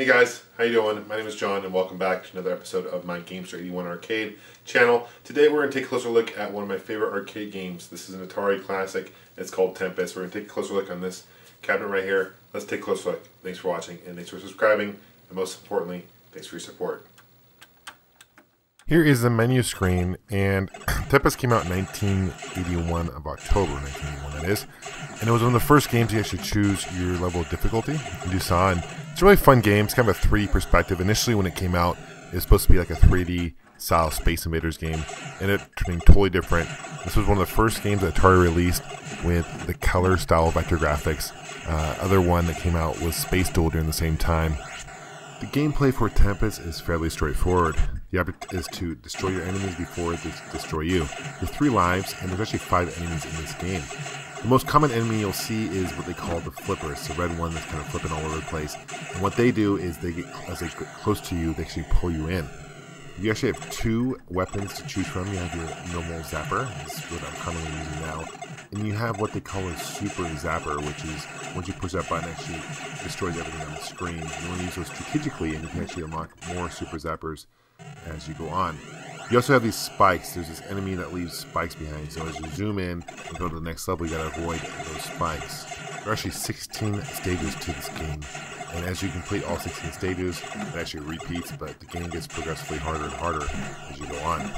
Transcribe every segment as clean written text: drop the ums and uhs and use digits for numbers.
Hey guys, how you doing? My name is John and welcome back to another episode of my Gamester81 Arcade channel. Today we're going to take a closer look at one of my favorite arcade games. This is an Atari classic. It's called Tempest. We're going to take a closer look on this cabinet right here. Let's take a closer look. Thanks for watching and thanks for subscribing, and most importantly, thanks for your support. Here is the menu screen, and Tempest came out in 1981, of October 1981 that is, and it was one of the first games you actually choose your level of difficulty. You saw, and it's a really fun game. It's kind of a 3D perspective. Initially when it came out, it was supposed to be like a 3D style Space Invaders game, and it turned totally different. This was one of the first games that Atari released with the color style vector graphics. Other one that came out was Space Duel during the same time. The gameplay for Tempest is fairly straightforward. The object is to destroy your enemies before they destroy you. There's 3 lives, and there's actually 5 enemies in this game. The most common enemy you'll see is what they call the flippers, the red one that's kind of flipping all over the place. And what they do is as they get close to you, they actually pull you in. You actually have 2 weapons to choose from. You have your normal zapper, this is what I'm commonly using now, and you have what they call a super zapper, which is once you push that button, it actually destroys everything on the screen. You want to use those strategically, and you can actually unlock more super zappers as you go on. You also have these spikes. There's this enemy that leaves spikes behind, so as you zoom in and go to the next level, you gotta avoid those spikes. There are actually 16 stages to this game, and as you complete all 16 stages, it actually repeats, but the game gets progressively harder and harder as you go on.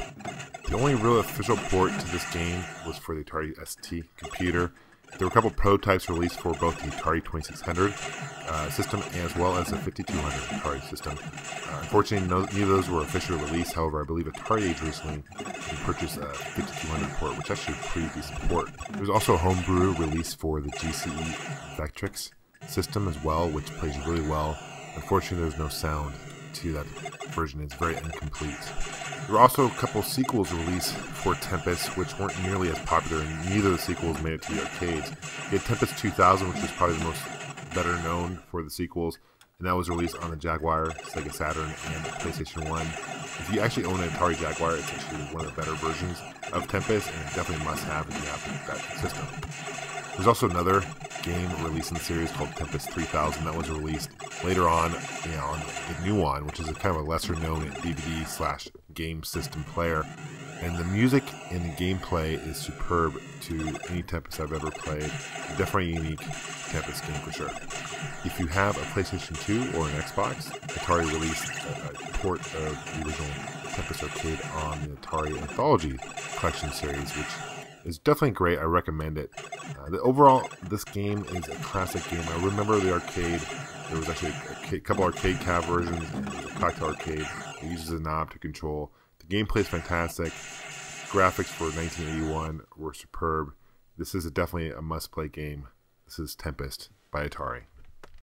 The only real official port to this game was for the Atari ST computer. There were a couple prototypes released for both the Atari 2600 system as well as the 5200 Atari system. Unfortunately, neither of those were officially released. However, I believe Atari Age recently purchased a 5200 port, which is actually a pretty decent port. There was also a homebrew release for the GCE Vectrix system as well, which plays really well. Unfortunately, there's no sound to that version. It's very incomplete. There were also a couple sequels released for Tempest, which weren't nearly as popular, and neither of the sequels made it to the arcades. You had Tempest 2000, which is probably the most better known for the sequels, and that was released on the Jaguar, Sega Saturn, and PlayStation 1. If you actually own an Atari Jaguar, it's actually one of the better versions of Tempest, and it's definitely a must-have if you have that system. There's also another game released in the series called Tempest 3000 that was released later on, on the new one, which is a kind of a lesser-known DVD/game system player. And the music and the gameplay is superb to any Tempest I've ever played. Definitely a unique Tempest game for sure. If you have a PlayStation 2 or an Xbox, Atari released a port of the original Tempest arcade on the Atari Anthology Collection series, which is definitely great. I recommend it. Overall, this game is a classic game. I remember the arcade. There was actually a couple arcade cab versions, and there's a cocktail arcade that uses a knob to control. The gameplay is fantastic. Graphics for 1981 were superb. This is definitely a must-play game. This is Tempest by Atari.